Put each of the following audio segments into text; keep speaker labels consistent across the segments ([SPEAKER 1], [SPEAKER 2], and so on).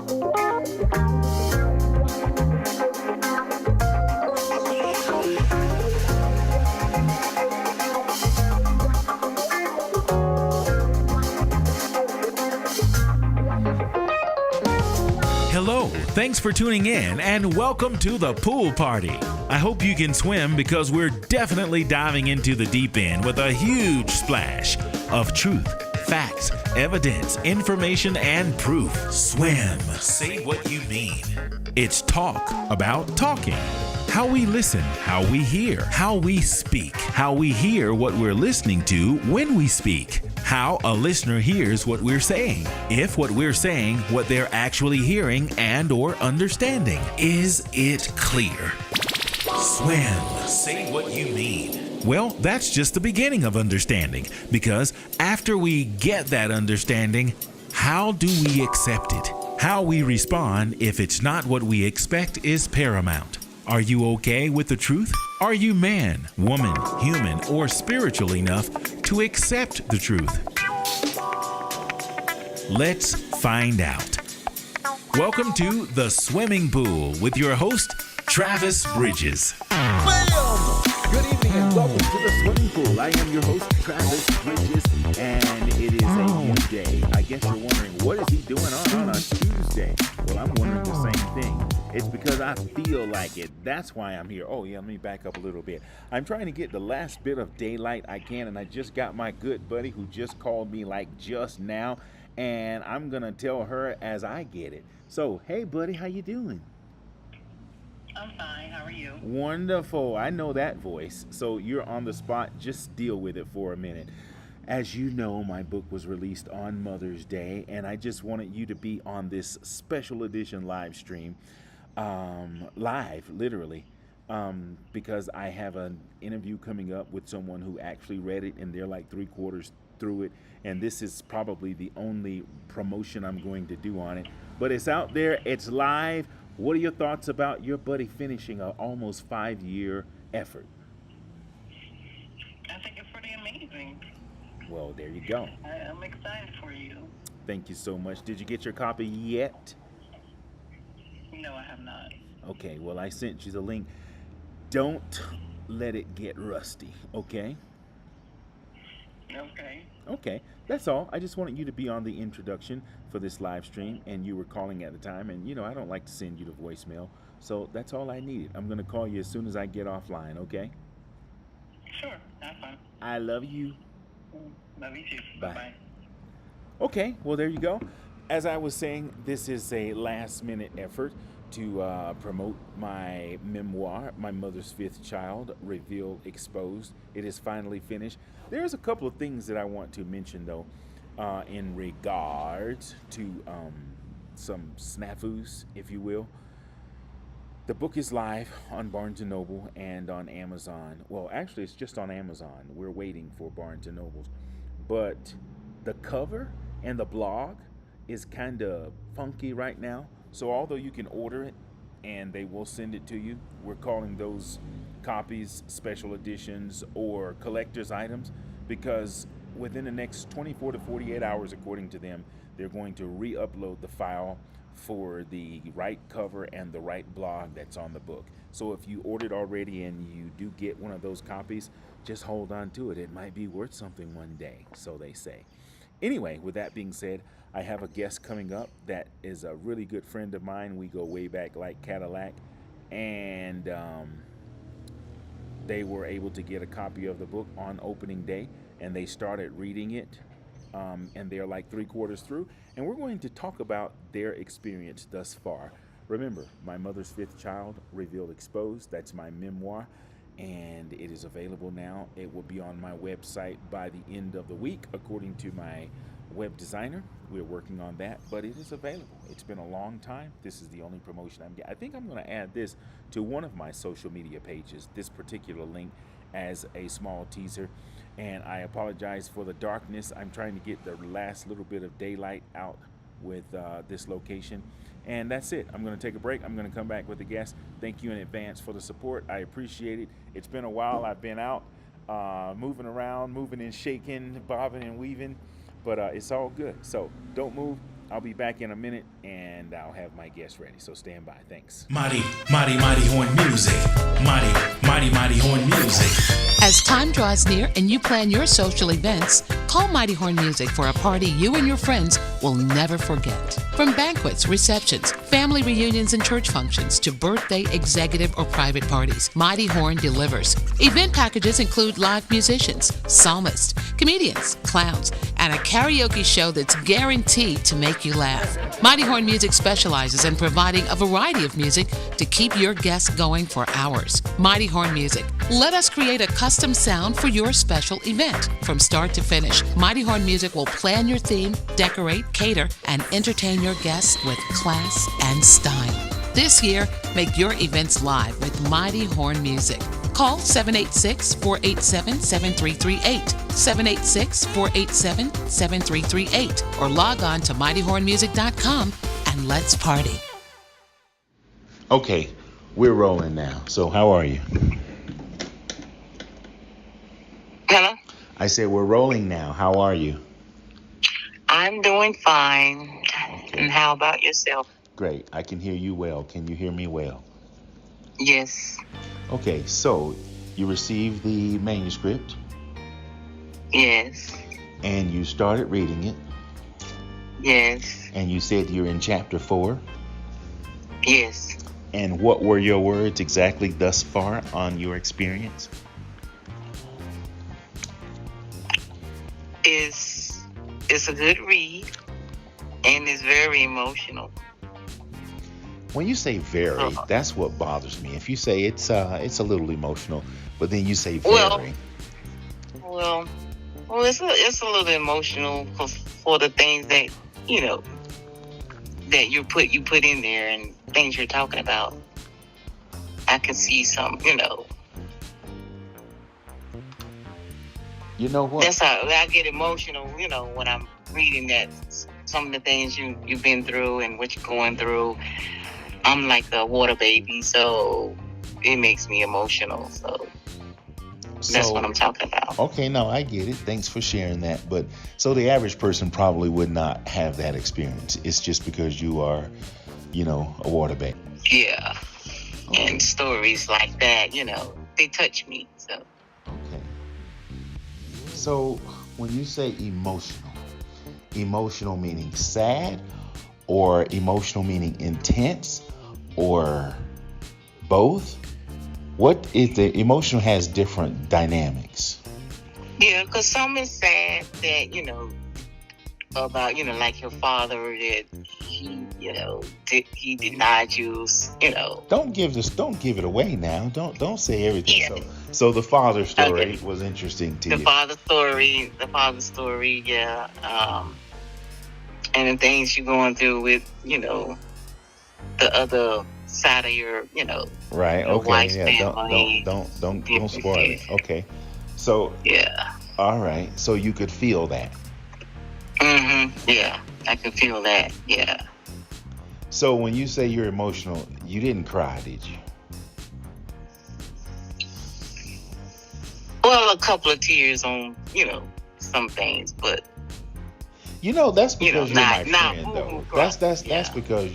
[SPEAKER 1] Hello, thanks for tuning in and welcome to the pool party. I hope you can swim because we're definitely diving into the deep end with a huge splash of truth, facts, evidence, information, and proof. Swim. Say what you mean. It's talk about talking. How we listen, how we hear, how we speak, how we hear what we're listening to when we speak, how a listener hears what we're saying, if what we're saying, what they're actually hearing and or understanding. Is it clear? Swim. Say what you mean. Well, that's just the beginning of understanding, because after we get that understanding, how do we accept it? How we respond if it's not what we expect is paramount. Are you okay with the truth? Are you man, woman, human, or spiritual enough to accept the truth? Let's find out. Welcome to The Swimming Pool with your host, Travis Bridges.
[SPEAKER 2] Bam! Good evening and welcome to The Swimming Pool. I am your host, Travis Bridges, and it is a new day. I guess you're wondering, what is he doing on a Tuesday? Well, I'm wondering the same thing. It's because I feel like it. That's why I'm here. Oh, yeah, let me back up a little bit. I'm trying to get the last bit of daylight I can, and I just got my good buddy who just called me like just now, and I'm going to tell her as I get it. So, hey, buddy, how you doing?
[SPEAKER 3] I'm fine. How are you?
[SPEAKER 2] Wonderful. I know that voice. So you're on the spot. Just deal with it for a minute. As you know, my book was released on Mother's Day, and I just wanted you to be on this special edition live stream. Live, literally, because I have an interview coming up with someone who actually read it, and they're like 3/4 through it, and this is probably the only promotion I'm going to do on it. But it's out there. It's live. What are your thoughts about your buddy finishing an almost 5-year effort?
[SPEAKER 3] I think it's pretty amazing.
[SPEAKER 2] Well, there you go.
[SPEAKER 3] I'm excited for you.
[SPEAKER 2] Thank you so much. Did you get your copy yet?
[SPEAKER 3] No, I have not.
[SPEAKER 2] Okay, well, I sent you the link. Don't let it get rusty, okay?
[SPEAKER 3] Okay.
[SPEAKER 2] Okay, that's all. I just wanted you to be on the introduction for this live stream, and you were calling at the time, and, you know, I don't like to send you to voicemail, so that's all I needed. I'm going to call you as soon as I get offline, okay?
[SPEAKER 3] Sure, that's fine.
[SPEAKER 2] I love you.
[SPEAKER 3] Love you too.
[SPEAKER 2] Bye.
[SPEAKER 3] Bye-bye.
[SPEAKER 2] Okay, well, there you go. As I was saying, this is a last-minute effort to promote my memoir, My Mother's Fifth Child, Revealed, Exposed. It is finally finished. There's a couple of things that I want to mention, though, in regards to some snafus, if you will. The book is live on Barnes & Noble and on Amazon. Well, actually, it's just on Amazon. We're waiting for Barnes & Nobles. But the cover and the blog is kind of funky right now. So although you can order it and they will send it to you, we're calling those copies special editions or collector's items, because within the next 24 to 48 hours, according to them, they're going to re-upload the file for the right cover and the right blog that's on the book. So if you ordered already and you do get one of those copies, just hold on to it. It might be worth something one day, so they say. Anyway, with that being said, I have a guest coming up that is a really good friend of mine. We go way back like Cadillac, and they were able to get a copy of the book on opening day, and they started reading it, and they're like 3/4 through, and we're going to talk about their experience thus far. Remember, My Mother's Fifth Child, Revealed, Exposed. That's my memoir, and it is available now. It will be on my website by the end of the week, according to my web designer. We're working on that, but it is available. It's been a long time. This is the only promotion I'm getting. I think I'm going to add this to one of my social media pages, this particular link, as a small teaser. And I apologize for the darkness. I'm trying to get the last little bit of daylight out with this location. And that's it. I'm going to take a break. I'm going to come back with a guest. Thank you in advance for the support. I appreciate it. It's been a while. I've been out moving around, moving and shaking, bobbing and weaving, but it's all good. So don't move. I'll be back in a minute and I'll have my guest ready. So stand by. Thanks.
[SPEAKER 1] Mighty, mighty, mighty horn music. Mighty, mighty, mighty horn music.
[SPEAKER 4] As time draws near and you plan your social events, call Mighty Horn Music for a party you and your friends will never forget. From banquets, receptions, family reunions, and church functions to birthday, executive, or private parties, Mighty Horn delivers. Event packages include live musicians, psalmists, comedians, clowns, and a karaoke show that's guaranteed to make you laugh. Mighty Horn Music specializes in providing a variety of music to keep your guests going for hours. Mighty Horn Music. Let us create a custom sound for your special event. From start to finish, Mighty Horn Music will plan your theme, decorate, cater, and entertain your guests with class and style. This year, make your events live with Mighty Horn Music. Call 786-487-7338, 786-487-7338, or log on to mightyhornmusic.com and let's party.
[SPEAKER 2] Okay, we're rolling now. So how are you?
[SPEAKER 5] Hello?
[SPEAKER 2] I said we're rolling now. How are you?
[SPEAKER 5] I'm doing fine.
[SPEAKER 2] Okay.
[SPEAKER 5] And how about yourself?
[SPEAKER 2] Great. I can hear you well. Can you hear me well?
[SPEAKER 5] Yes.
[SPEAKER 2] Okay, so you received the manuscript
[SPEAKER 5] Yes.
[SPEAKER 2] and you started reading it,
[SPEAKER 5] Yes.
[SPEAKER 2] and you said you're in chapter 4.
[SPEAKER 5] Yes.
[SPEAKER 2] And what were your words exactly thus far on your experience?
[SPEAKER 5] It's a good read and it's very emotional.
[SPEAKER 2] When you say very, that's what bothers me. If you say it's a little emotional, but then you say very.
[SPEAKER 5] Well, it's a little emotional for the things that that you put in there and things you're talking about. I can see some,
[SPEAKER 2] You know what?
[SPEAKER 5] That's how I get emotional, when I'm reading that. Some of the things you've been through and what you're going through. I'm like a water baby, so it makes me emotional. So that's what I'm talking about.
[SPEAKER 2] Okay, no, I get it. Thanks for sharing that. But so the average person probably would not have that experience. It's just because you are, a water baby.
[SPEAKER 5] Yeah.
[SPEAKER 2] Okay.
[SPEAKER 5] And stories like that, they touch me. So.
[SPEAKER 2] Okay. So when you say emotional meaning sad, or emotional meaning intense, or both? What is the emotional has different dynamics?
[SPEAKER 5] Yeah, because some is sad that, about, like your father that he, he denied you,
[SPEAKER 2] Don't give it away now. Don't say everything. Yeah. So the father story was interesting to you.
[SPEAKER 5] The father story, yeah. And the things you're going through with, the other side of your,
[SPEAKER 2] right.
[SPEAKER 5] Your
[SPEAKER 2] Okay.
[SPEAKER 5] wife's
[SPEAKER 2] Yeah.
[SPEAKER 5] family.
[SPEAKER 2] Don't spoil it. Okay. So.
[SPEAKER 5] Yeah.
[SPEAKER 2] All right. So you could feel that.
[SPEAKER 5] Yeah, I can feel that. Yeah.
[SPEAKER 2] So when you say you're emotional, you didn't cry, did you?
[SPEAKER 5] Well, a couple of tears on, some things, but.
[SPEAKER 2] That's because you're my friend, though. That's
[SPEAKER 5] yeah.
[SPEAKER 2] because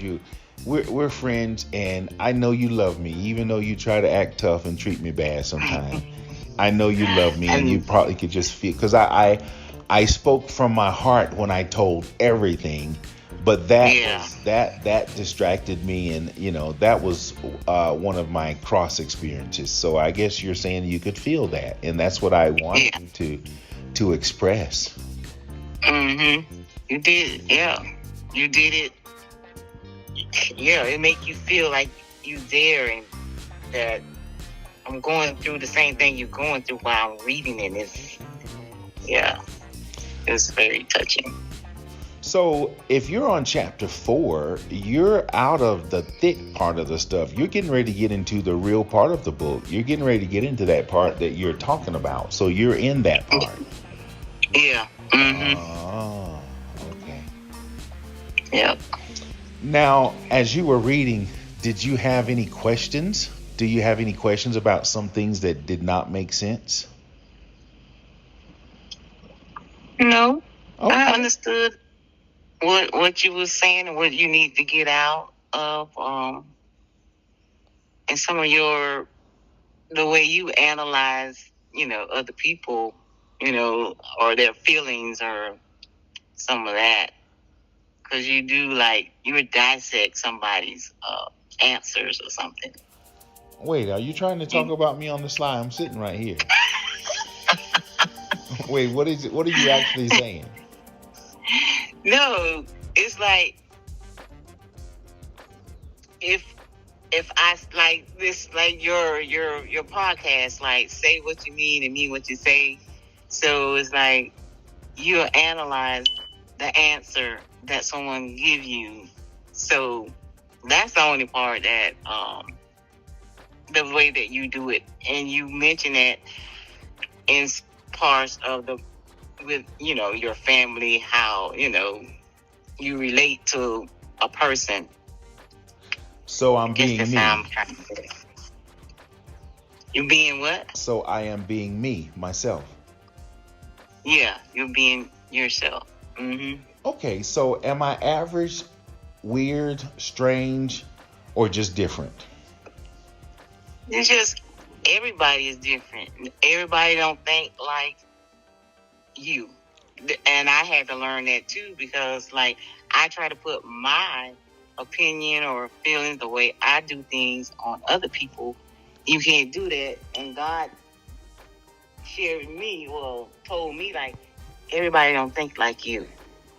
[SPEAKER 2] we're friends, and I know you love me, even though you try to act tough and treat me bad sometimes. I know you love me, and you probably could just feel, because I spoke from my heart when I told everything, but that distracted me, and that was one of my cross experiences. So I guess you're saying you could feel that, and that's what I wanted you to express.
[SPEAKER 5] You did, yeah. You did it. Yeah, it make you feel like you there and that I'm going through the same thing you're going through while I'm reading it. It's very touching.
[SPEAKER 2] So if you're on chapter 4, you're out of the thick part of the stuff. You're getting ready to get into the real part of the book. You're getting ready to get into that part that you're talking about. So you're in that part.
[SPEAKER 5] Yeah.
[SPEAKER 2] Oh, okay.
[SPEAKER 5] Yep.
[SPEAKER 2] Now, as you were reading, did you have any questions? Do you have any questions about some things that did not make sense?
[SPEAKER 5] No.
[SPEAKER 2] Okay.
[SPEAKER 5] I understood what you was saying and what you need to get out of, and some of the way you analyze, other people, or their feelings or some of that. Because you do, you would dissect somebody's answers or something.
[SPEAKER 6] Wait, are you trying to talk about me on the slide? I'm sitting right here. Wait, what is it? What are you actually saying?
[SPEAKER 5] No, it's like if I like this, like your podcast, like say what you mean and mean what you say. So it's like you analyze the answer that someone give you. So that's the only part that the way that you do it, and you mention that in parts of with your family, how you relate to a person.
[SPEAKER 6] So I'm being me.
[SPEAKER 5] You being what?
[SPEAKER 6] So I am being me, myself.
[SPEAKER 5] Yeah, you're being yourself. Mm-hmm.
[SPEAKER 6] Okay, so am I average, weird, strange, or just different?
[SPEAKER 5] It's just everybody is different. Everybody don't think like you. And I had to learn that too, because I try to put my opinion or feelings, the way I do things, on other people. You can't do that. And God told me everybody don't think like you.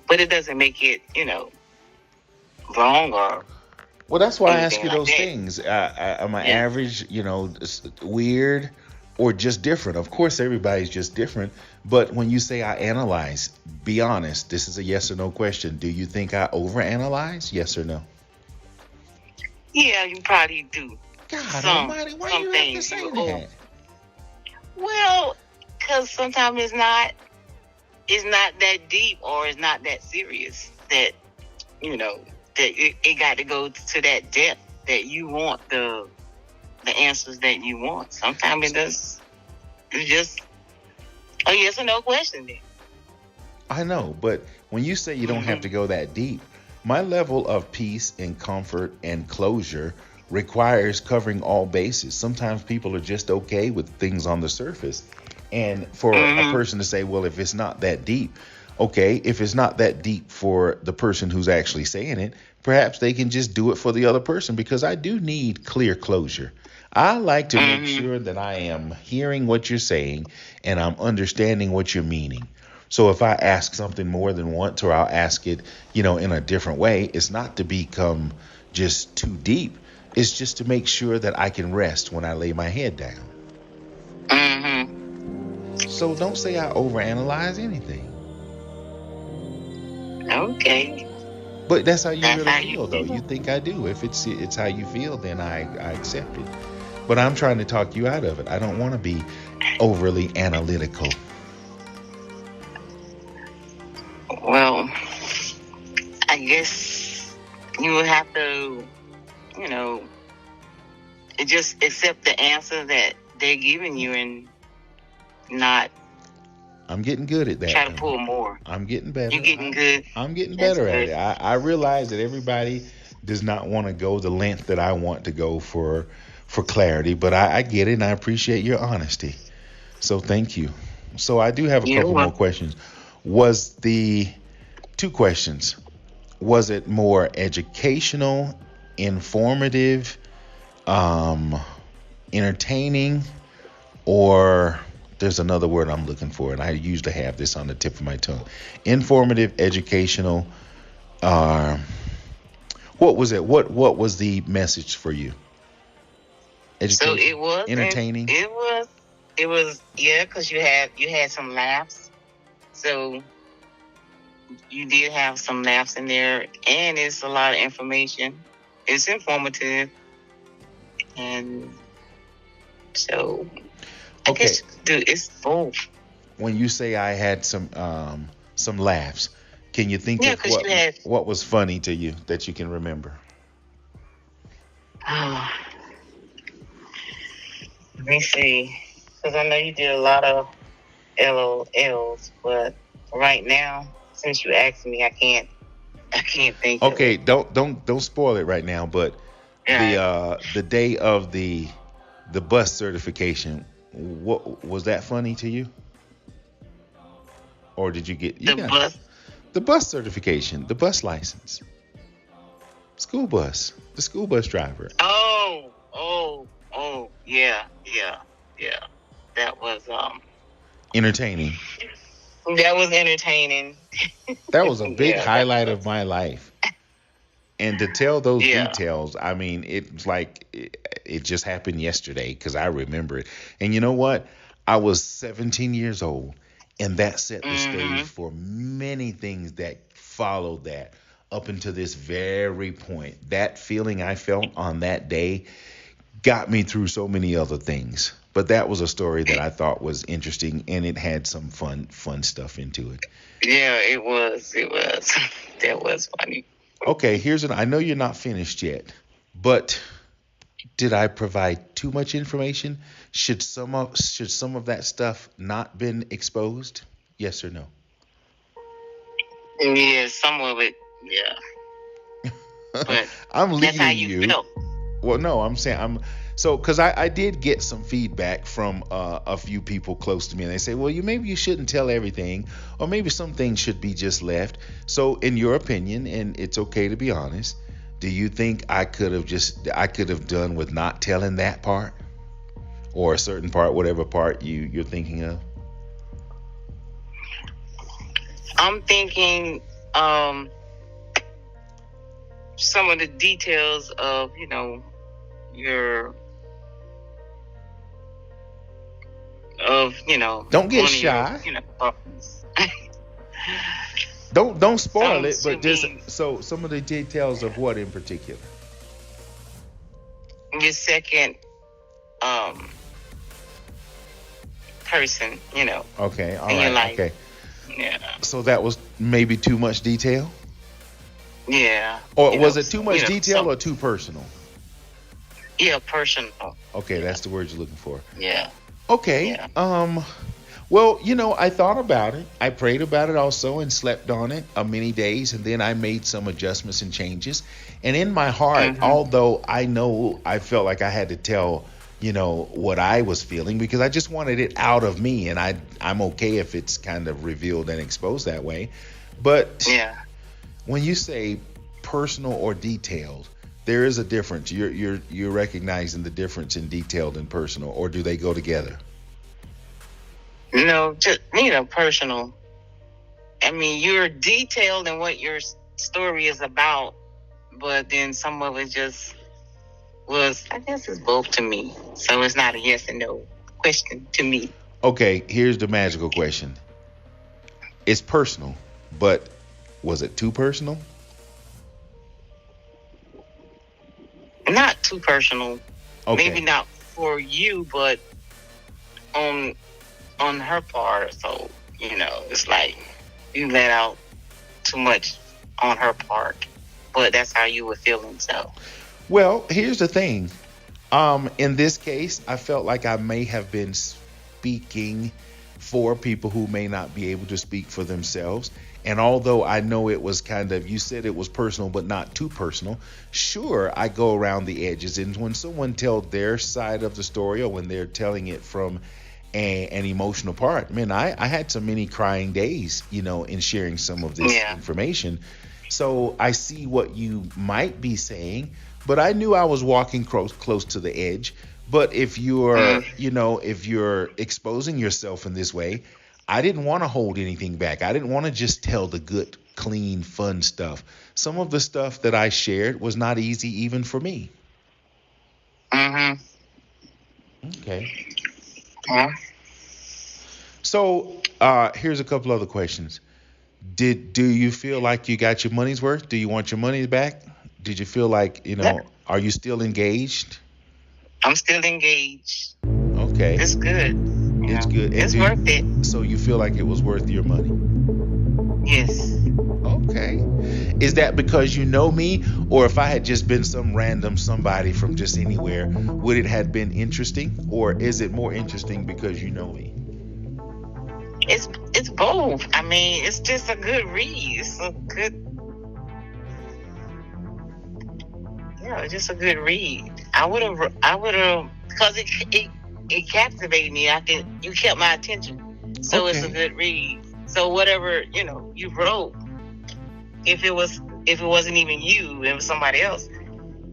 [SPEAKER 5] But it doesn't make it, wrong or...
[SPEAKER 6] Well, that's why I ask you
[SPEAKER 5] like
[SPEAKER 6] those
[SPEAKER 5] that.
[SPEAKER 6] things. Am I average, weird, or just different? Of course, everybody's just different. But when you say I analyze, be honest. This is a yes or no question. Do you think I overanalyze? Yes or no?
[SPEAKER 5] Yeah, you probably do.
[SPEAKER 6] God almighty, why do you have to say that?
[SPEAKER 5] Well, because sometimes it's not that deep, or it's not that serious that, that it got to go to that depth that you want the answers that you want. Sometimes it's just a yes or no question then.
[SPEAKER 6] I know, but when you say you don't have to go that deep, my level of peace and comfort and closure requires covering all bases. Sometimes people are just okay with things on the surface. And for a person to say, well, if it's not that deep, okay, if it's not that deep for the person who's actually saying it, perhaps they can just do it for the other person, because I do need clear closure. I like to make sure that I am hearing what you're saying and I'm understanding what you're meaning. So if I ask something more than once, or I'll ask it, in a different way, it's not to become just too deep. It's just to make sure that I can rest when I lay my head down. So don't say I overanalyze anything.
[SPEAKER 5] Okay.
[SPEAKER 6] But that's how you
[SPEAKER 5] That's
[SPEAKER 6] really
[SPEAKER 5] how
[SPEAKER 6] feel,
[SPEAKER 5] you
[SPEAKER 6] though.
[SPEAKER 5] feel.
[SPEAKER 6] You think I do. If it's how you feel, then I accept it. But I'm trying to talk you out of it. I don't want to be overly analytical.
[SPEAKER 5] Well, I guess you would have to, just accept the answer that they're giving you and not
[SPEAKER 6] I'm getting good at that.
[SPEAKER 5] try to pull more.
[SPEAKER 6] I'm getting better.
[SPEAKER 5] You're getting good.
[SPEAKER 6] I'm getting
[SPEAKER 5] That's
[SPEAKER 6] better at
[SPEAKER 5] good.
[SPEAKER 6] it. I realize that everybody does not want to go the length that I want to go for clarity, but I get it, and I appreciate your honesty. So thank you. So I do have a couple more questions. Was the two questions, was it more educational, informative, entertaining, or there's another word I'm looking for, and I usually have this on the tip of my tongue? Informative, educational. What was it? What was the message for you? Education,
[SPEAKER 5] So it was
[SPEAKER 6] entertaining.
[SPEAKER 5] It was yeah, because you had some laughs. So you did have some laughs in there, and it's a lot of information. It's informative, and so I guess it's both.
[SPEAKER 6] When you say I had some laughs, can you think of what was funny to you that you can remember?
[SPEAKER 5] Let me see, because I know you did a lot of LOLs, but right now, since you asked me, I can't I can't think of
[SPEAKER 6] Okay,
[SPEAKER 5] it.
[SPEAKER 6] don't spoil it right now, but
[SPEAKER 5] Yeah.
[SPEAKER 6] the day of the bus certification, what was that funny to you? Or did you
[SPEAKER 5] The
[SPEAKER 6] got
[SPEAKER 5] bus.
[SPEAKER 6] the bus certification, the bus license, the school bus driver.
[SPEAKER 5] Oh, yeah, yeah, yeah. That was
[SPEAKER 6] Entertaining.
[SPEAKER 5] that was entertaining.
[SPEAKER 6] That was a big
[SPEAKER 5] Yeah, that
[SPEAKER 6] highlight of
[SPEAKER 5] was.
[SPEAKER 6] my life. And to tell those
[SPEAKER 5] Yeah.
[SPEAKER 6] details, I mean, it's like it just happened yesterday because I remember it. And you know what? I was 17 years old, and that set the stage
[SPEAKER 5] Mhm.
[SPEAKER 6] for many things that followed that up until this very point. That feeling I felt on that day got me through so many other things. But that was a story that I thought was interesting, and it had some fun stuff into it.
[SPEAKER 5] Yeah, it was. It was. That was funny.
[SPEAKER 6] Okay, I know you're not finished yet, but did I provide too much information? Should some of that stuff not been exposed? Yes or no?
[SPEAKER 5] Yeah, some of it. Yeah, but
[SPEAKER 6] I'm
[SPEAKER 5] that's how
[SPEAKER 6] leading
[SPEAKER 5] you
[SPEAKER 6] you.
[SPEAKER 5] felt.
[SPEAKER 6] Well, no, I'm saying because I did get some feedback from a few people close to me, and they say, well, maybe you shouldn't tell everything, or maybe some things should be just left. So, in your opinion, and it's okay to be honest, do you think I could have done with not telling that part, or a certain part, whatever part you're thinking of?
[SPEAKER 5] I'm thinking some of the details of your
[SPEAKER 6] Don't get
[SPEAKER 5] one of
[SPEAKER 6] shy.
[SPEAKER 5] your partners.
[SPEAKER 6] Don't spoil it,
[SPEAKER 5] To
[SPEAKER 6] but just
[SPEAKER 5] me,
[SPEAKER 6] so some of the details of what in particular.
[SPEAKER 5] your second um person,
[SPEAKER 6] Okay, all
[SPEAKER 5] in your
[SPEAKER 6] right,
[SPEAKER 5] life.
[SPEAKER 6] okay.
[SPEAKER 5] Yeah.
[SPEAKER 6] So that was maybe too much detail,
[SPEAKER 5] Yeah.
[SPEAKER 6] or was it too much detail
[SPEAKER 5] some,
[SPEAKER 6] or too personal?
[SPEAKER 5] yeah, personal.
[SPEAKER 6] Okay, that's the word you're looking for.
[SPEAKER 5] Yeah.
[SPEAKER 6] Okay.
[SPEAKER 5] Yeah.
[SPEAKER 6] Well, I thought about it. I prayed about it also and slept on it many days, and then I made some adjustments and changes. And in my heart,
[SPEAKER 5] Mhm.
[SPEAKER 6] although I know I felt like I had to tell, what I was feeling because I just wanted it out of me, and I'm okay if it's kind of revealed and exposed that way. But
[SPEAKER 5] Yeah.
[SPEAKER 6] when you say personal or detailed, there is a difference. You're recognizing the difference in detailed and personal, or do they go together?
[SPEAKER 5] Just personal. I mean, you're detailed in what your story is about, but then some of it just was, I guess it's both to me. So it's not a yes and no question to me.
[SPEAKER 6] Okay, here's the magical question. It's personal, but was it too personal?
[SPEAKER 5] Not too personal.
[SPEAKER 6] Okay.
[SPEAKER 5] Maybe not for you, but on her part. So, it's like you let out too much on her part. But that's how you were feeling, so.
[SPEAKER 6] Well, here's the thing. In this case, I felt like I may have been speaking for people who may not be able to speak for themselves. And although I know it was you said it was personal, but not too personal, sure, I go around the edges. And when someone tells their side of the story, or when they're telling it from an emotional part, man, I had so many crying days, in sharing some of this information. So I see what you might be saying, but I knew I was walking close to the edge. But if you're, if you're exposing yourself in this way, I didn't want to hold anything back. I didn't want to just tell the good, clean, fun stuff. Some of the stuff that I shared was not easy even for me.
[SPEAKER 5] Mm-hmm.
[SPEAKER 6] Okay.
[SPEAKER 5] Yeah.
[SPEAKER 6] So here's a couple other questions. Do you feel like you got your money's worth? Do you want your money back? Did you feel like, are you still engaged?
[SPEAKER 5] I'm still engaged.
[SPEAKER 6] Okay.
[SPEAKER 5] It's good.
[SPEAKER 6] It's good.
[SPEAKER 5] It's worth it.
[SPEAKER 6] So you feel like it was worth your money?
[SPEAKER 5] Yes.
[SPEAKER 6] Okay. Is that because you know me, or if I had just been some random somebody from just anywhere, would it have been interesting, or is it more interesting because you know me?
[SPEAKER 5] It's both. I mean, it's just a good read. It's a good just a good read. Because it captivated me. You kept my attention. So it's a
[SPEAKER 6] Okay.
[SPEAKER 5] good read. So whatever, you wrote, if it wasn't even you, it was somebody else,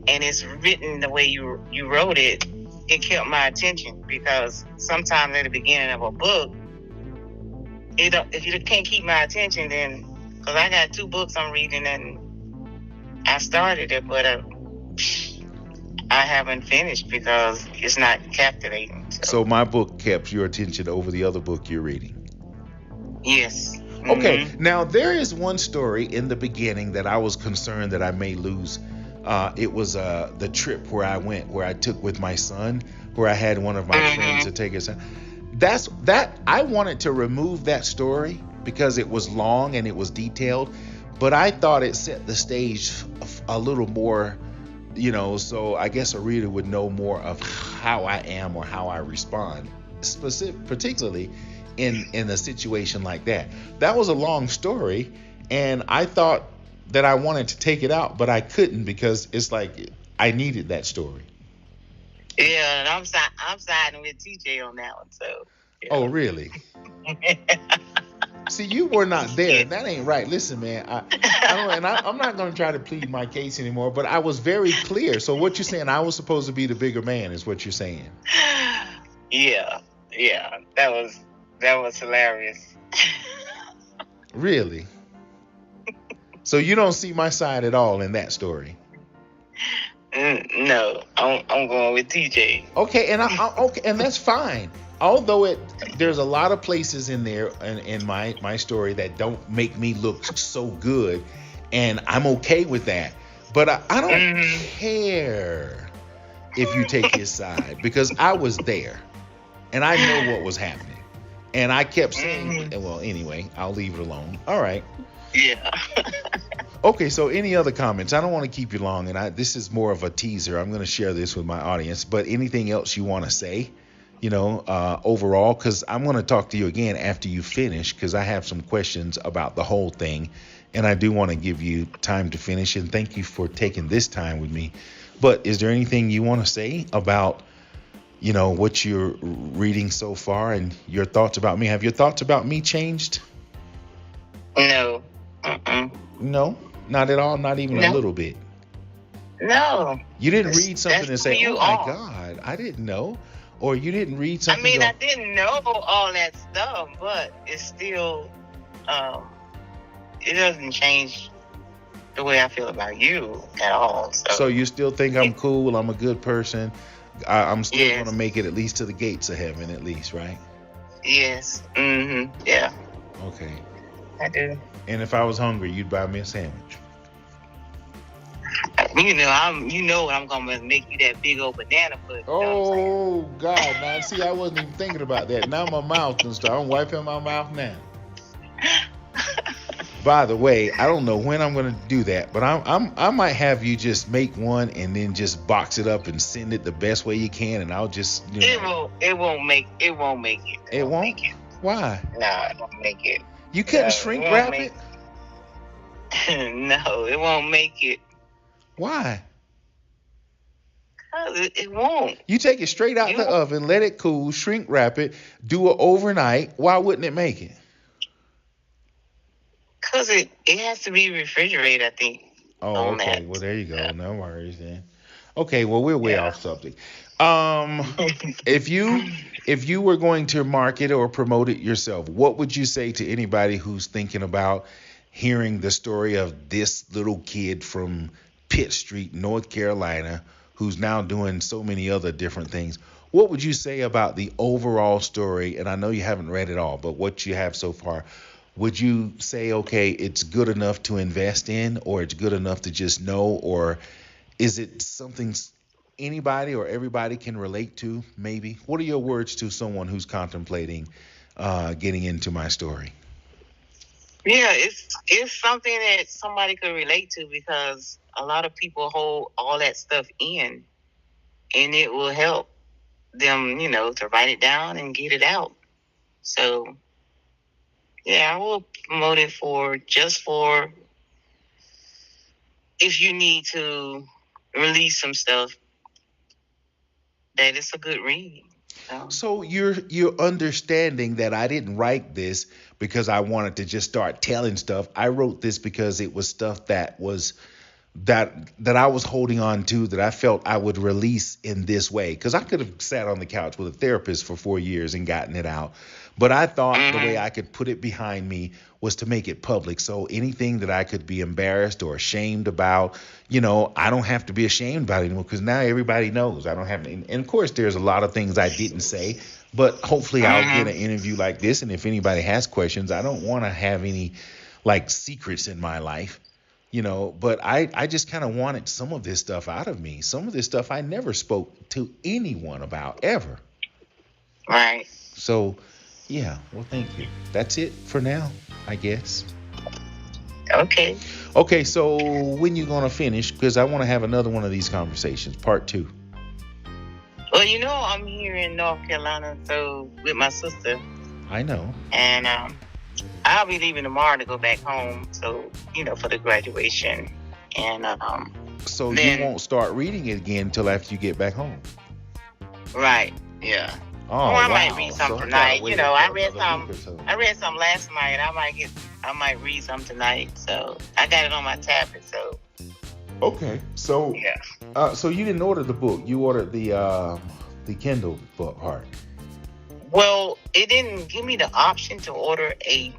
[SPEAKER 5] and it's written the way you wrote it, it kept my attention, because sometimes at the beginning of a book, if you can't keep my attention, then, because I got 2 books I'm reading, and I started it, but I haven't finished because it's not captivating.
[SPEAKER 6] So my book kept your attention over the other book you're reading.
[SPEAKER 5] Yes.
[SPEAKER 6] Okay, now there is one story in the beginning that I was concerned that I may lose. It was the trip where I went, where I took with my son, where I had one of my friends to take us. I wanted to remove that story because it was long and it was detailed, but I thought it set the stage a little more, so I guess a reader would know more of how I am or how I respond, particularly in a situation like that. That was a long story, and I thought that I wanted to take it out, but I couldn't because it's like I needed that story.
[SPEAKER 5] Yeah, and I'm siding with TJ on that one. So. Yeah.
[SPEAKER 6] Oh, really? See, you were not there. That ain't right. Listen, man, I'm not going to try to plead my case anymore, but I was very clear. So what you're saying, I was supposed to be the bigger man, is what you're saying.
[SPEAKER 5] Yeah, that was hilarious.
[SPEAKER 6] Really? So you don't see my side at all in that story?
[SPEAKER 5] No, I'm going with TJ.
[SPEAKER 6] Okay, and okay, and that's fine. Although there's a lot of places in there in my story that don't make me look so good, and I'm okay with that. But I don't care if you take his side, because I was there and I know what was happening, and I kept saying, well, anyway, I'll leave it alone. All right.
[SPEAKER 5] Yeah.
[SPEAKER 6] Okay, so any other comments? I don't want to keep you long, and this is more of a teaser. I'm going to share this with my audience, but anything else you want to say, overall, because I'm going to talk to you again after you finish, because I have some questions about the whole thing, and I do want to give you time to finish, and thank you for taking this time with me. But is there anything you want to say about, what you're reading so far and your thoughts about me? Have your thoughts about me changed?
[SPEAKER 5] No.
[SPEAKER 6] No, not at all, not even a little bit.
[SPEAKER 5] No.
[SPEAKER 6] You didn't read something and say, "Oh my God, I didn't know," or you didn't read something.
[SPEAKER 5] I mean, I didn't know all that stuff, but it's still, it doesn't change the way I feel about you at all.
[SPEAKER 6] So you still think I'm cool? I'm a good person. I'm still going to make it at least to the gates of heaven, at least, right?
[SPEAKER 5] Yes. Yeah.
[SPEAKER 6] Okay.
[SPEAKER 5] I do.
[SPEAKER 6] And if I was hungry, you'd buy me a sandwich.
[SPEAKER 5] You know I'm gonna make you that big old banana pudding.
[SPEAKER 6] Oh God! Now see, I wasn't even thinking about that. Now my mouth and stuff. I'm wiping my mouth now. By the way, I don't know when I'm gonna do that, but I might have you just make one and then just box it up and send it the best way you can, and I'll just.
[SPEAKER 5] It won't make it.
[SPEAKER 6] It won't?
[SPEAKER 5] Make it.
[SPEAKER 6] Why?
[SPEAKER 5] No, it won't make it.
[SPEAKER 6] You couldn't shrink wrap it?
[SPEAKER 5] No, it won't make it.
[SPEAKER 6] Why?
[SPEAKER 5] It won't.
[SPEAKER 6] You take it straight out the oven, let it cool, shrink wrap it, do it overnight. Why wouldn't it make it?
[SPEAKER 5] Because it has to be refrigerated, I think.
[SPEAKER 6] Oh, okay. Well, there you go. Yeah. No worries then. Okay, well, we're way off subject. If you were going to market or promote it yourself, what would you say to anybody who's thinking about hearing the story of this little kid from Pitt Street, North Carolina, who's now doing so many other different things? What would you say about the overall story? And I know you haven't read it all, but what you have so far, would you say, okay, it's good enough to invest in, or it's good enough to just know, or is it something anybody or everybody can relate to, maybe? What are your words to someone who's contemplating getting into my story?
[SPEAKER 5] Yeah, it's something that somebody could relate to, because a lot of people hold all that stuff in, and it will help them, to write it down and get it out. So, yeah, I will promote it for if you need to release some stuff that is a good read.
[SPEAKER 6] So you're understanding that I didn't write this because I wanted to just start telling stuff. I wrote this because it was stuff that was that I was holding on to, that I felt I would release in this way. Because I could have sat on the couch with a therapist for 4 years and gotten it out. But I thought the way I could put it behind me was to make it public. So anything that I could be embarrassed or ashamed about, I don't have to be ashamed about it anymore, because now everybody knows. I don't have to. And of course, there's a lot of things I didn't say, but hopefully I'll get an interview like this. And if anybody has questions, I don't want to have any secrets in my life. But I just kind of wanted some of this stuff out of me. Some of this stuff I never spoke to anyone about ever.
[SPEAKER 5] Right.
[SPEAKER 6] So, yeah, well, thank you. That's it for now, I guess.
[SPEAKER 5] Okay.
[SPEAKER 6] Okay, so when you going to finish? Because I want to have another one of these conversations, part 2.
[SPEAKER 5] Well, I'm here in North Carolina, so with my sister.
[SPEAKER 6] I know.
[SPEAKER 5] And I'll be leaving tomorrow to go back home, so, for the graduation. And
[SPEAKER 6] so
[SPEAKER 5] then,
[SPEAKER 6] you won't start reading it again until after you get back home?
[SPEAKER 5] Right, yeah.
[SPEAKER 6] Oh,
[SPEAKER 5] I
[SPEAKER 6] wow.
[SPEAKER 5] might read some
[SPEAKER 6] So
[SPEAKER 5] tonight. I read
[SPEAKER 6] some.
[SPEAKER 5] I read some last night. I might read some tonight. So I got it on my tablet. So
[SPEAKER 6] okay. So
[SPEAKER 5] yeah.
[SPEAKER 6] So you didn't order the book. You ordered the Kindle book part.
[SPEAKER 5] Well, it didn't give me the option to order a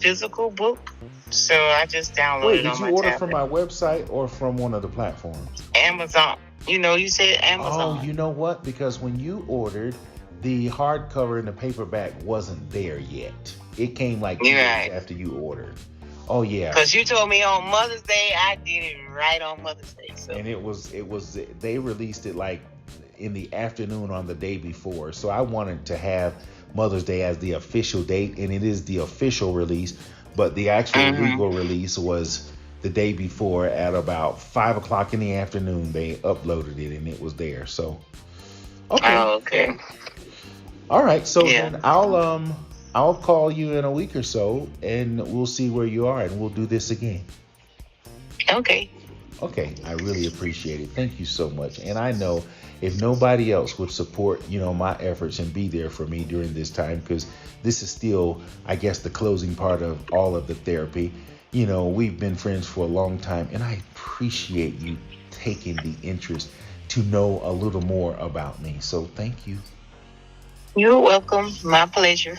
[SPEAKER 5] physical book, so I just downloaded
[SPEAKER 6] Wait,
[SPEAKER 5] it on my tablet.
[SPEAKER 6] did you order from my website or from one of the platforms?
[SPEAKER 5] Amazon. You said Amazon.
[SPEAKER 6] Oh, you know what? Because when you ordered, the hardcover and the paperback wasn't there yet. It came 2 days after you ordered. Oh yeah.
[SPEAKER 5] Because you told me on Mother's Day, I did it right on Mother's Day. So.
[SPEAKER 6] And it was they released it in the afternoon on the day before. So I wanted to have Mother's Day as the official date, and it is the official release. But the actual legal release was the day before at about 5:00 in the afternoon. They uploaded it and it was there. So okay.
[SPEAKER 5] Oh, okay.
[SPEAKER 6] All right. So then I'll call you in a week or so, and we'll see where you are, and we'll do this again.
[SPEAKER 5] Okay.
[SPEAKER 6] Okay. I really appreciate it. Thank you so much. And I know if nobody else would support, my efforts and be there for me during this time, because this is still, I guess, the closing part of all of the therapy. We've been friends for a long time, and I appreciate you taking the interest to know a little more about me. So thank you.
[SPEAKER 5] You're welcome. My pleasure.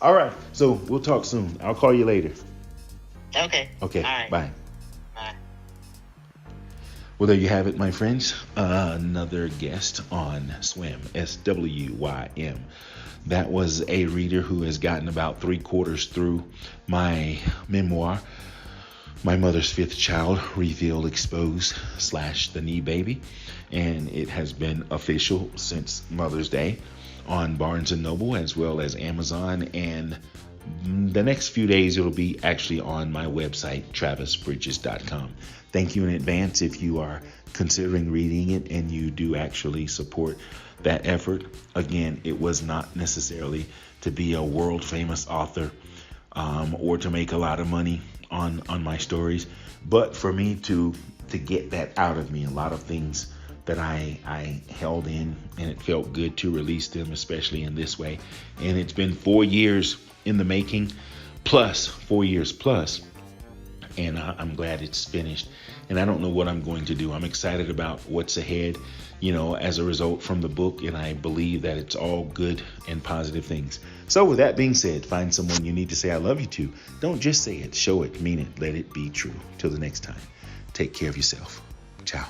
[SPEAKER 6] All right. So we'll talk soon. I'll call you later.
[SPEAKER 5] Okay.
[SPEAKER 6] Okay.
[SPEAKER 5] All right.
[SPEAKER 6] Bye.
[SPEAKER 5] Bye.
[SPEAKER 6] Well, there you have it, my friends. Another guest on SWIM, SWYM. That was a reader who has gotten about 3/4 through my memoir, My Mother's Fifth Child, Revealed, Exposed / The Knee Baby. And it has been official since Mother's Day on Barnes & Noble as well as Amazon. And the next few days, it'll be actually on my website, travisbridges.com. Thank you in advance if you are considering reading it and you do actually support that effort. Again, it was not necessarily to be a world famous author or to make a lot of money on my stories, but for me to get that out of me. A lot of things that I held in, and it felt good to release them, especially in this way. And it's been 4 years in the making, plus 4 years plus, and I'm glad it's finished. And I don't know what I'm going to do. I'm excited about what's ahead, as a result from the book, and I believe that it's all good and positive things. So with that being said, find someone you need to say I love you to. Don't just say it, show it, mean it, let it be true. Till the next time, take care of yourself. Ciao.